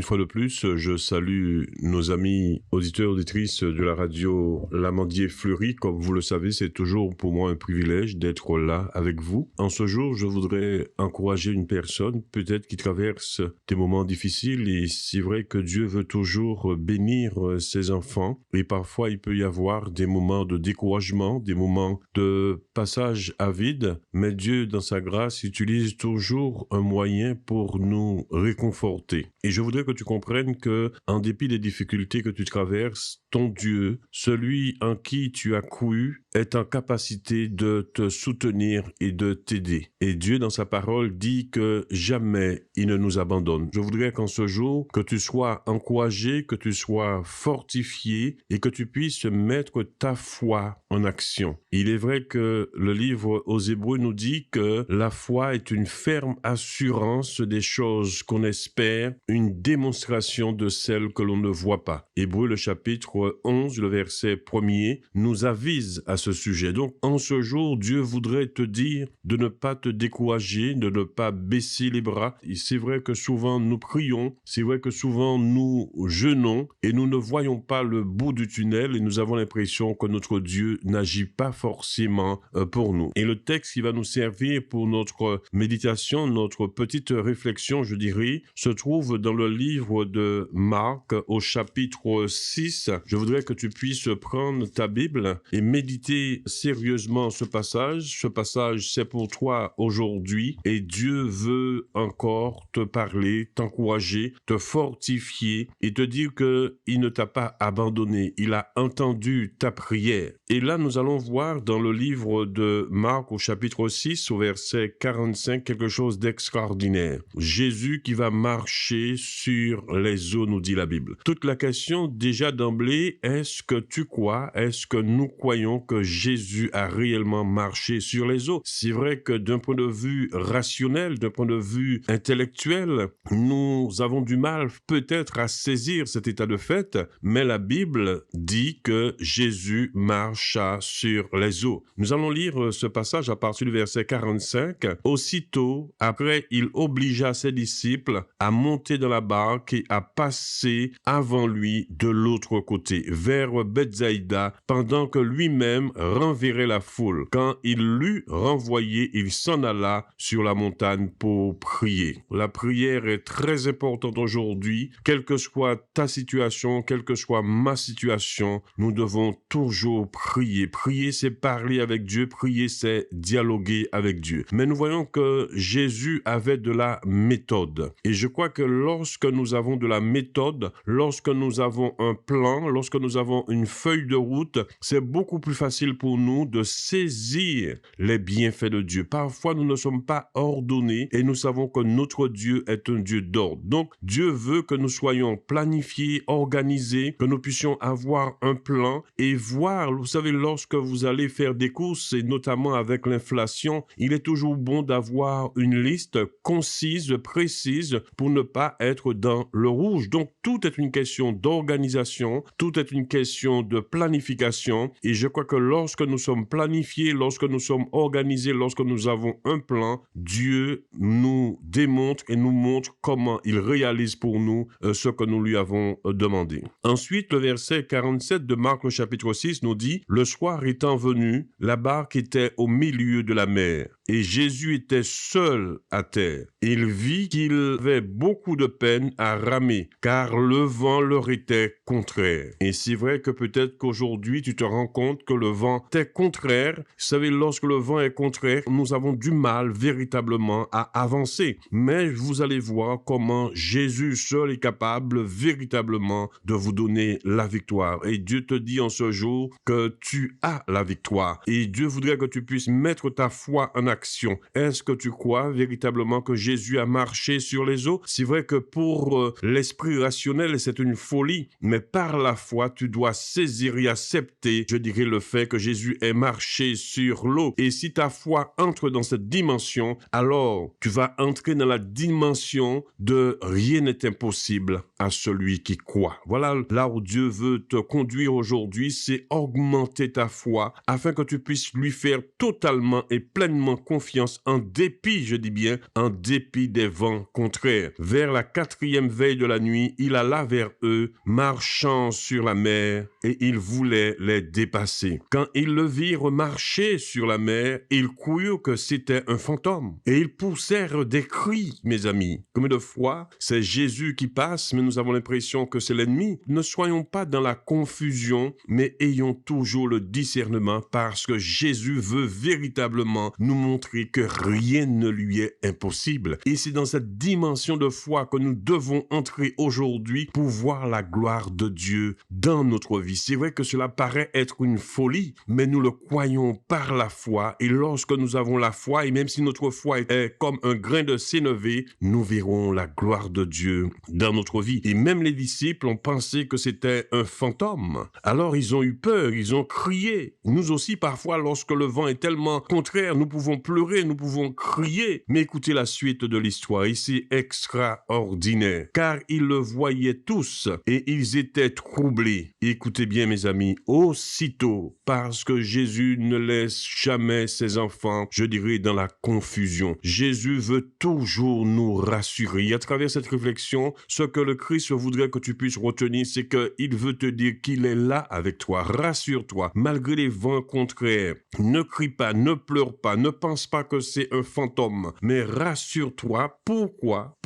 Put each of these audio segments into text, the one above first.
Une fois de plus, je salue nos amis auditeurs et auditrices de la radio L'Amandier Fleuri. Comme vous le savez, c'est toujours pour moi un privilège d'être là avec vous. En ce jour, je voudrais encourager une personne, peut-être qui traverse des moments difficiles, et c'est vrai que Dieu veut toujours bénir ses enfants, et parfois il peut y avoir des moments de découragement, des moments de passage à vide, mais Dieu, dans sa grâce, utilise toujours un moyen pour nous réconforter. Et je voudrais que tu comprennes que, en dépit des difficultés que tu traverses, ton Dieu, celui en qui tu as cru, est en capacité de te soutenir et de t'aider. Et Dieu, dans sa parole, dit que jamais il ne nous abandonne. Je voudrais qu'en ce jour, que tu sois encouragé, que tu sois fortifié et que tu puisses mettre ta foi en action. Il est vrai que le livre aux Hébreux nous dit que la foi est une ferme assurance des choses qu'on espère, une démonstration de celles que l'on ne voit pas. Hébreux, le chapitre 11, le verset 1er, nous avise à ce sujet. Donc, en ce jour, Dieu voudrait te dire de ne pas te décourager, de ne pas baisser les bras. Et c'est vrai que souvent nous prions, c'est vrai que souvent nous jeûnons et nous ne voyons pas le bout du tunnel et nous avons l'impression que notre Dieu n'agit pas forcément pour nous. Et le texte qui va nous servir pour notre méditation, notre petite réflexion, je dirais, se trouve dans le livre de Marc au chapitre 6. Je voudrais que tu puisses prendre ta Bible et méditer sérieusement ce passage. Ce passage, c'est pour toi aujourd'hui et Dieu veut encore te parler, t'encourager, te fortifier et te dire qu'il ne t'a pas abandonné. Il a entendu ta prière. Et là, nous allons voir dans le livre de Marc au chapitre 6, au verset 45, quelque chose d'extraordinaire. Jésus qui va marcher sur les eaux, nous dit la Bible. Toute la question déjà d'emblée, est-ce que tu crois, est-ce que nous croyons que Jésus a réellement marché sur les eaux? C'est vrai que d'un point de vue rationnel, d'un point de vue intellectuel, nous avons du mal peut-être à saisir cet état de fait, mais la Bible dit que Jésus marcha sur les eaux. Nous allons lire ce passage à partir du verset 45. Aussitôt, après, il obligea ses disciples à monter dans la barque et à passer avant lui de l'autre côté, vers Bethsaïda, pendant que lui-même renverrait la foule. Quand il l'eut renvoyé, il s'en alla sur la montagne pour prier. La prière est très importante aujourd'hui. Quelle que soit ta situation, quelle que soit ma situation, nous devons toujours prier. Prier, c'est parler avec Dieu. Prier, c'est dialoguer avec Dieu. Mais nous voyons que Jésus avait de la méthode. Et je crois que lorsque nous avons de la méthode, lorsque nous avons un plan, lorsque nous avons une feuille de route, c'est beaucoup plus facile pour nous de saisir les bienfaits de Dieu. Parfois, nous ne sommes pas ordonnés et nous savons que notre Dieu est un Dieu d'ordre. Donc, Dieu veut que nous soyons planifiés, organisés, que nous puissions avoir un plan et voir, vous savez, lorsque vous allez faire des courses, et notamment avec l'inflation, il est toujours bon d'avoir une liste concise, précise, pour ne pas être dans le rouge. Donc, tout est une question d'organisation, tout est une question de planification, et je crois que lorsque nous sommes planifiés, lorsque nous sommes organisés, lorsque nous avons un plan, Dieu nous démontre et nous montre comment il réalise pour nous ce que nous lui avons demandé. Ensuite, le verset 47 de Marc, le chapitre 6, nous dit « Le soir étant venu, la barque était au milieu de la mer, et Jésus était seul à terre. Il vit qu'il avait beaucoup de peine à ramer, car le vent leur était contraire. » Et c'est vrai que peut-être qu'aujourd'hui, tu te rends compte que le vent est contraire. Vous savez, lorsque le vent est contraire, nous avons du mal véritablement à avancer. Mais vous allez voir comment Jésus seul est capable véritablement de vous donner la victoire. Et Dieu te dit en ce jour que tu as la victoire. Et Dieu voudrait que tu puisses mettre ta foi en action. Est-ce que tu crois véritablement que Jésus a marché sur les eaux? C'est vrai que pour l'esprit rationnel, c'est une folie, mais par la foi, tu dois saisir et accepter, je dirais, le fait que Jésus ait marché sur l'eau. Et si ta foi entre dans cette dimension, alors tu vas entrer dans la dimension de rien n'est impossible à celui qui croit. Voilà là où Dieu veut te conduire aujourd'hui, c'est augmenter ta foi afin que tu puisses lui faire totalement et pleinement confiance en dépit, je dis bien, en dépit des vents contraires. Vers la 4e veille de la nuit, il alla vers eux, marchant sur la mer, et il voulait les dépasser. Quand ils le virent marcher sur la mer, ils crurent que c'était un fantôme, et ils poussèrent des cris, mes amis. Combien de fois c'est Jésus qui passe, mais nous avons l'impression que c'est l'ennemi. Ne soyons pas dans la confusion, mais ayons toujours le discernement, parce que Jésus veut véritablement nous montrer que rien ne lui est impossible. Et c'est dans cette dimension de foi que nous devons entrer aujourd'hui pour voir la gloire de Dieu dans notre vie. C'est vrai que cela paraît être une folie, mais nous le croyons par la foi. Et lorsque nous avons la foi, et même si notre foi est comme un grain de sénévé, nous verrons la gloire de Dieu dans notre vie. Et même les disciples ont pensé que c'était un fantôme. Alors ils ont eu peur, ils ont crié. Nous aussi, parfois, lorsque le vent est tellement contraire, nous pouvons pleurer, nous pouvons crier. Mais écoutez la suite de l'histoire, ici extraordinaire, car ils le voyaient tous et ils étaient troublés. Écoutez bien, mes amis, aussitôt, parce que Jésus ne laisse jamais ses enfants, je dirais, dans la confusion. Jésus veut toujours nous rassurer. Et à travers cette réflexion, ce que le Christ voudrait que tu puisses retenir, c'est qu'il veut te dire qu'il est là avec toi. Rassure-toi, malgré les vents contraires. Ne crie pas, ne pleure pas, ne pense pas que c'est un fantôme, mais rassure-toi. Pourquoi?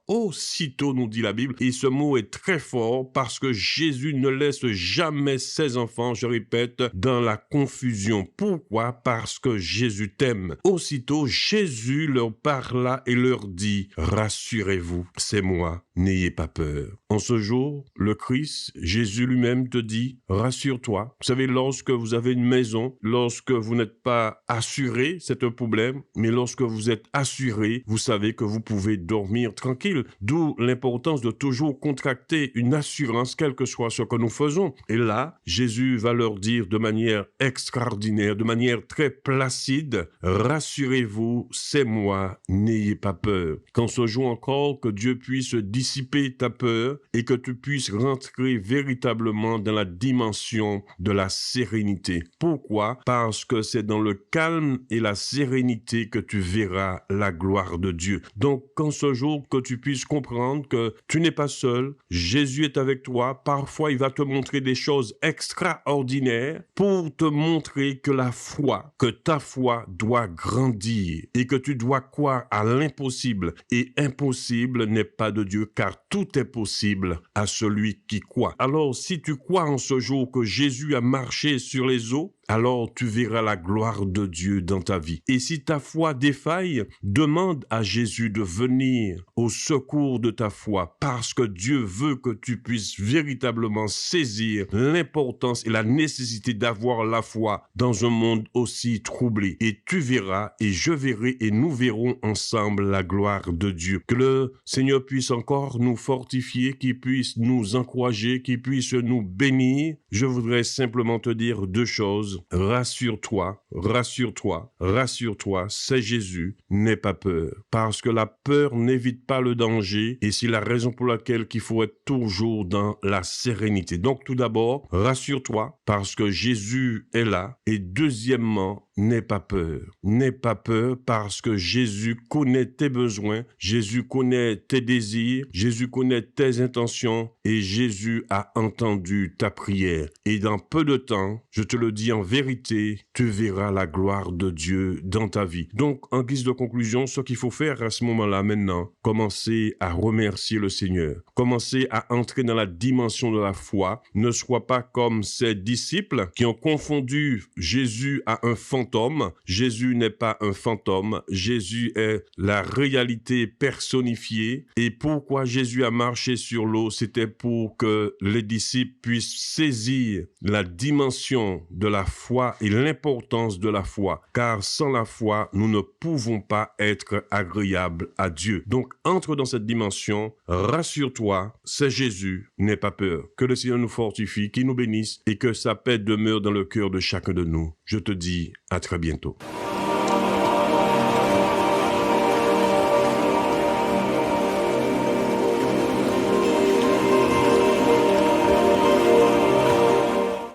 Aussitôt, nous dit la Bible, et ce mot est très fort parce que Jésus ne laisse jamais ses enfants, je répète, dans la confusion. Pourquoi? Parce que Jésus t'aime. Aussitôt, Jésus leur parla et leur dit, rassurez-vous, c'est moi, n'ayez pas peur. En ce jour, le Christ, Jésus lui-même te dit, rassure-toi. Vous savez, lorsque vous avez une maison, lorsque vous n'êtes pas assuré, c'est un problème, mais lorsque vous êtes assuré, vous savez que vous pouvez dormir tranquille. D'où l'importance de toujours contracter une assurance, quel que soit ce que nous faisons. Et là, Jésus va leur dire de manière extraordinaire, de manière très placide, rassurez-vous, c'est moi, n'ayez pas peur. Qu'en ce jour encore, que Dieu puisse dissiper ta peur et que tu puisses rentrer véritablement dans la dimension de la sérénité. Pourquoi? Parce que c'est dans le calme et la sérénité que tu verras la gloire de Dieu. Donc, qu'en ce jour, que tu puisses comprendre que tu n'es pas seul, Jésus est avec toi. Parfois, il va te montrer des choses extraordinaires pour te montrer que la foi, que ta foi doit grandir et que tu dois croire à l'impossible. Et impossible n'est pas de Dieu, car tout est possible à celui qui croit. Alors, si tu crois en ce jour que Jésus a marché sur les eaux, alors tu verras la gloire de Dieu dans ta vie. Et si ta foi défaille, demande à Jésus de venir au secours de ta foi, parce que Dieu veut que tu puisses véritablement saisir l'importance et la nécessité d'avoir la foi dans un monde aussi troublé. Et tu verras, et je verrai, et nous verrons ensemble la gloire de Dieu. Que le Seigneur puisse encore nous fortifier, qu'il puisse nous encourager, qu'il puisse nous bénir. Je voudrais simplement te dire deux choses. Rassure-toi, rassure-toi, rassure-toi, c'est Jésus, n'aie pas peur. Parce que la peur n'évite pas le danger et c'est la raison pour laquelle il faut être toujours dans la sérénité. Donc tout d'abord, rassure-toi parce que Jésus est là. Et deuxièmement, n'aie pas peur. N'aie pas peur parce que Jésus connaît tes besoins, Jésus connaît tes désirs, Jésus connaît tes intentions et Jésus a entendu ta prière. Et dans peu de temps, je te le dis en vérité, tu verras la gloire de Dieu dans ta vie. Donc, en guise de conclusion, ce qu'il faut faire à ce moment-là maintenant, commencer à remercier le Seigneur. Commencer à entrer dans la dimension de la foi. Ne sois pas comme ces disciples qui ont confondu Jésus à un fantôme fantôme. Jésus n'est pas un fantôme. Jésus est la réalité personnifiée. Et pourquoi Jésus a marché sur l'eau? C'était pour que les disciples puissent saisir la dimension de la foi et l'importance de la foi. Car sans la foi, nous ne pouvons pas être agréables à Dieu. Donc, entre dans cette dimension, rassure-toi, c'est Jésus, n'aie pas peur. Que le Seigneur nous fortifie, qu'il nous bénisse et que sa paix demeure dans le cœur de chacun de nous. Je te dis à très bientôt.